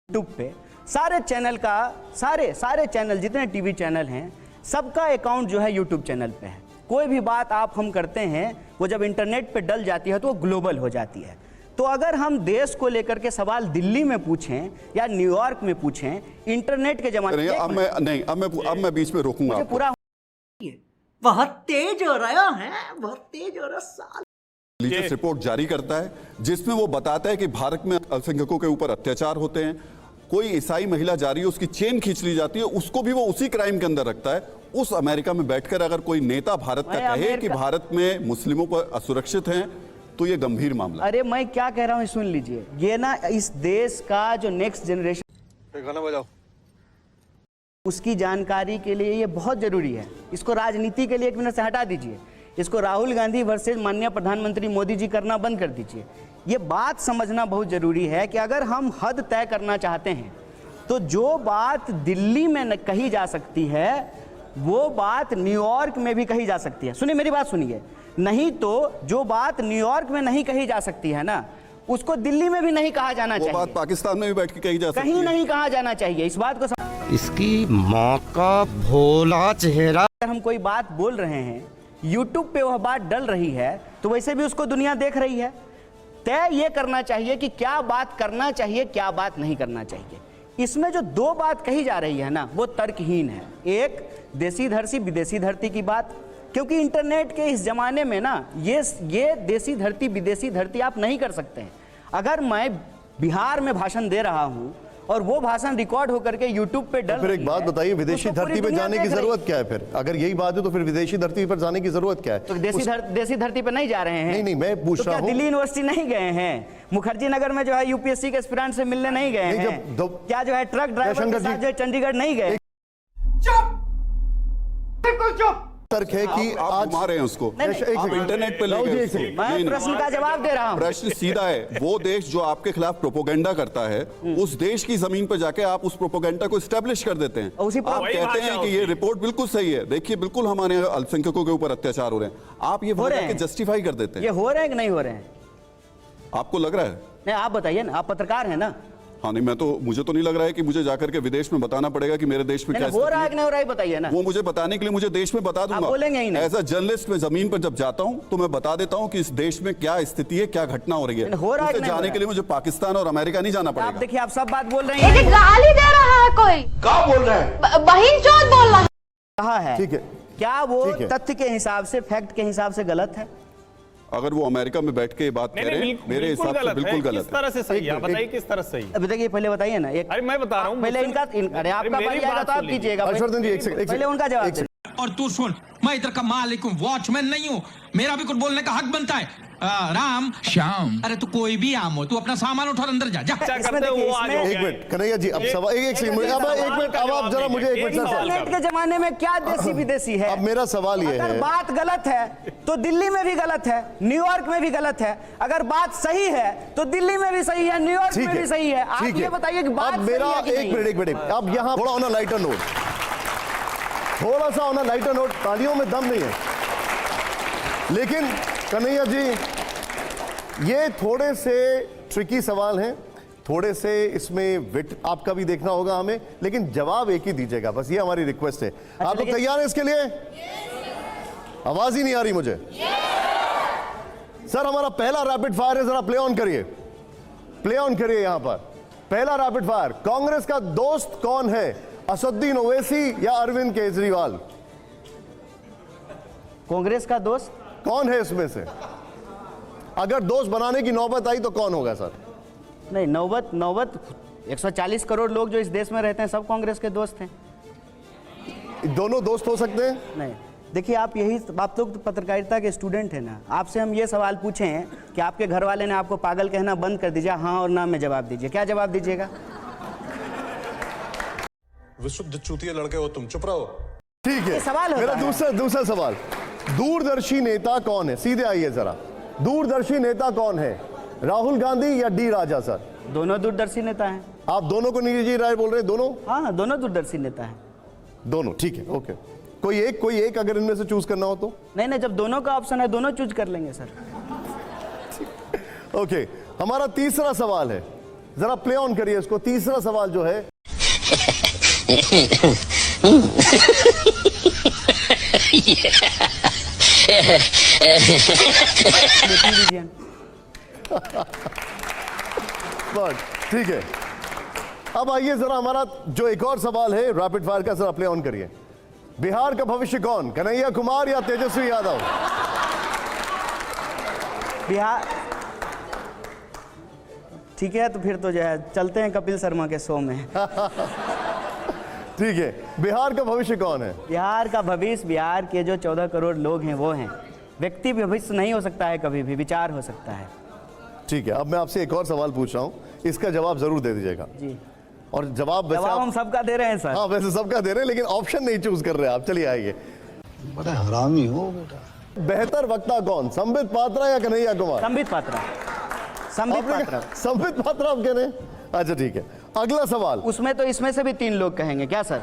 YouTube पे सारे channel का सारे चैनल जितने टीवी चैनल हैं सबका अकाउंट जो है यूट्यूब चैनल पे है। कोई भी बात आप हम करते हैं वो जब इंटरनेट पे डल जाती है तो वो ग्लोबल हो जाती है। तो अगर हम देश को लेकर के सवाल दिल्ली में पूछें या न्यूयॉर्क में पूछें इंटरनेट के जमाने में अब मैं बीच में रोकूंगा पूरा बहुत तेज हो रहा है, बहुत तेज हो रहा। रिलीजियस रिपोर्ट जारी करता है जिसमें वो बताता है कि भारत में अल्पसंख्यकों के ऊपर अत्याचार होते हैं। कोई ईसाई महिला जा रही है, उसकी चेन खींच ली जाती है, उसको भी वो उसी क्राइम के अंदर रखता है। उस अमेरिका में बैठकर अगर कोई नेता भारत का कहे कि भारत में मुस्लिमों पर असुरक्षित हैं तो ये गंभीर मामला। अरे मैं क्या कह रहा हूँ सुन लीजिए, ये ना इस देश का जो नेक्स्ट जनरेशन गाना बजाओ उसकी जानकारी के लिए ये बहुत जरूरी है। इसको राजनीति के लिए एक मिनट से हटा दीजिए, इसको राहुल गांधी वर्सेस माननीय प्रधानमंत्री मोदी जी करना बंद कर दीजिए। ये बात समझना बहुत जरूरी है कि अगर हम हद तय करना चाहते हैं तो जो बात दिल्ली में कही जा सकती है वो बात न्यूयॉर्क में भी कही जा सकती है। सुनिए मेरी बात सुनिए, नहीं तो जो बात न्यूयॉर्क में नहीं कही जा सकती है ना उसको दिल्ली में भी नहीं कहा जाना चाहिए। बात पाकिस्तान में भी बैठ के कही जा सकती है, कहीं नहीं कहा जाना चाहिए। इस बात को इसकी माँ का भोला चेहरा। अगर हम कोई बात बोल रहे हैं यूट्यूब पे वह बात डल रही है तो वैसे भी उसको दुनिया देख रही है। तय ये करना चाहिए कि क्या बात करना चाहिए क्या बात नहीं करना चाहिए। इसमें जो दो बात कही जा रही है ना वो तर्कहीन है। एक देसी धरती विदेशी धरती की बात, क्योंकि इंटरनेट के इस जमाने में ना ये देसी धरती विदेशी धरती आप नहीं कर सकते हैं। अगर मैं बिहार में भाषण दे रहा हूं और वो भाषण रिकॉर्ड होकर के यूट्यूब पे डल, फिर एक बात बताइए, विदेशी धरती पे जाने की जरूरत क्या है? फिर अगर यही बात है तो फिर विदेशी धरती पर जाने की जरूरत क्या है? तो देसी धरती पे नहीं जा रहे हैं। नहीं मैं पूछ रहा हूं, दिल्ली यूनिवर्सिटी नहीं गए हैं, मुखर्जी नगर में जो है यूपीएससी के एस्पिरेंट से मिलने नहीं गए हैं, क्या जो है ट्रक ड्राइवर के साथ जो है चंडीगढ़ नहीं गए? चुप, बिल्कुल चुप। तर्क है कि आज मारे हैं उसको, आप इंटरनेट पे मैं प्रश्न का जवाब दे रहा हूं। प्रश्न सीधा है, वो देश जो आपके खिलाफ प्रोपोगेंडा करता है उस देश की जमीन पर जाके आप उस प्रोपोगेंडा को एस्टेब्लिश कर देते हैं। आप कहते हैं कि ये रिपोर्ट बिल्कुल सही है, देखिए बिल्कुल हमारे अल्पसंख्यकों के ऊपर अत्याचार हो रहे हैं, आप ये जस्टिफाई कर देते हैं। ये हो रहे हैं कि नहीं हो रहे हैं आपको लग रहा है? नहीं आप बताइए ना, आप पत्रकार हैं ना। हाँ नहीं, मुझे तो नहीं लग रहा है कि मुझे जाकर के विदेश में बताना पड़ेगा कि मेरे देश में क्या हो रहा है कि नहीं हो रहा है बताइए ना। वो मुझे बताने के लिए मुझे देश में बता दूंगा, बोलेंगे ही नहीं। एज अ जर्नलिस्ट में जमीन पर जब जाता हूं तो मैं बता देता हूं कि इस देश में क्या स्थिति है, क्या घटना हो रही है। हो रहा है जाने के लिए मुझे पाकिस्तान और अमेरिका नहीं जाना पड़ेगा। आप देखिए आप सब बात बोल रहे हैं, गाली दे रहा है कोई, क्या बोल रहा है? बहिन चौथ बोल रहा है। ठीक है, क्या वो तथ्य के हिसाब से फैक्ट के हिसाब से गलत है? अगर वो अमेरिका में बैठ के बात कह रहे हैं मेरे हिसाब से बिल्कुल गलत है। किस तरह से सही है बताइए, किस तरह से सही है? अभी देखिए पहले बताइए ना। अरे मैं बता रहा हूं, पहले इनका अरे आपका बारी आएगा तो आप कीजिएगा, पहले उनका जवाब दीजिए। और तू सुन, मैं इधर का मालिक हूँ, वॉचमैन नहीं हूँ, मेरा भी कुछ बोलने का हक बनता है। राम श्याम, अरे तू कोई भी आम हो, तू अपना सामान उठा अंदर जा। एक मिनट कन्हैया जी, अब सवाल एक मिनट, अब आप जरा मुझे एक मिनट। इंटरनेट के जमाने में क्या देसी विदेशी है? अब मेरा सवाल ये है, अगर बात गलत है तो दिल्ली में भी गलत है, न्यूयॉर्क में भी गलत है। अगर बात सही है तो दिल्ली में भी सही है, न्यूयॉर्क में भी सही है। आप ये बताइए कि बात मेरा एक मिनट अब यहाँ थोड़ा ऑन लाइटर नोट, थोड़ा सा ऑन लाइटर नोट, तालियों में दम नहीं है, लेकिन कन्हैया जी ये थोड़े से ट्रिकी सवाल हैं, थोड़े से इसमें विट आपका भी देखना होगा हमें, लेकिन जवाब एक ही दीजिएगा, बस ये हमारी रिक्वेस्ट है। आप लोग तैयार हैं इसके लिए? आवाज ही नहीं आ रही मुझे। सर हमारा पहला रैपिड फायर है, जरा प्ले ऑन करिए, प्ले ऑन करिए। यहां पर पहला रैपिड फायर, कांग्रेस का दोस्त कौन है, असदुद्दीन ओवैसी या अरविंद केजरीवाल? कांग्रेस का दोस्त कौन है इसमें से? अगर दोस्त बनाने की नौबत आई तो कौन होगा सर? नहीं, नौबत 140 करोड़ लोग जो इस देश में रहते हैं सब कांग्रेस के दोस्त हैं। दोनों दोस्त हो सकते हैं? नहीं, देखिए आप लोग तो पत्रकारिता के स्टूडेंट हैं ना, आपसे हम ये सवाल पूछें कि आपके घर वाले ने आपको पागल कहना बंद कर दीजिए, हाँ और ना में जवाब दीजिए, क्या जवाब दीजिएगा? विशुद्ध चूतिया लड़के हो तुम, चुप रहो। ठीक है, सवाल मेरा दूसरा सवाल, दूरदर्शी नेता कौन है? सीधे आइए जरा, दूरदर्शी नेता कौन है, राहुल गांधी या डी राजा? सर दोनों दूरदर्शी नेता हैं। आप दोनों को निजी राय बोल रहे हैं? दोनों? हाँ दोनों दूरदर्शी नेता हैं। दोनों, ठीक है, ओके। कोई एक अगर इनमें से चूज करना हो तो? नहीं, जब दोनों का ऑप्शन है दोनों चूज कर लेंगे सर। ओके, हमारा तीसरा सवाल है, जरा प्ले ऑन करिए इसको। तीसरा सवाल जो है बस ठीक है। अब आइए जरा हमारा जो एक और सवाल है रैपिड फायर का, जरा प्ले ऑन करिए। बिहार का भविष्य कौन, कन्हैया कुमार या तेजस्वी यादव? बिहार, ठीक है, तो फिर तो जो है चलते हैं कपिल शर्मा के शो में। ठीक है, बिहार का भविष्य कौन है? बिहार का भविष्य, बिहार के जो 14 करोड़ लोग हैं वो हैं। व्यक्ति भविष्य नहीं हो सकता है, कभी भी विचार हो सकता है। ठीक है, अब मैं आपसे एक और सवाल पूछ रहा हूं, इसका जवाब जरूर दे दीजिएगा। जी, और जवाब वैसे जवाब हम सबका दे रहे हैं सर। हाँ वैसे सबका दे रहे हैं, लेकिन ऑप्शन नहीं चूज कर रहे आप। चलिए आइए। बड़ा हरामी हो बेटा। बेहतर वक्ता कौन, संबित पात्रा या कन्हैया कुमार? संबित पात्रा। संबित पात्रा। संबित पात्रा आप कह रहे हैं? अच्छा ठीक है, अगला सवाल। उसमें तो इसमें से भी 3 लोग कहेंगे क्या सर?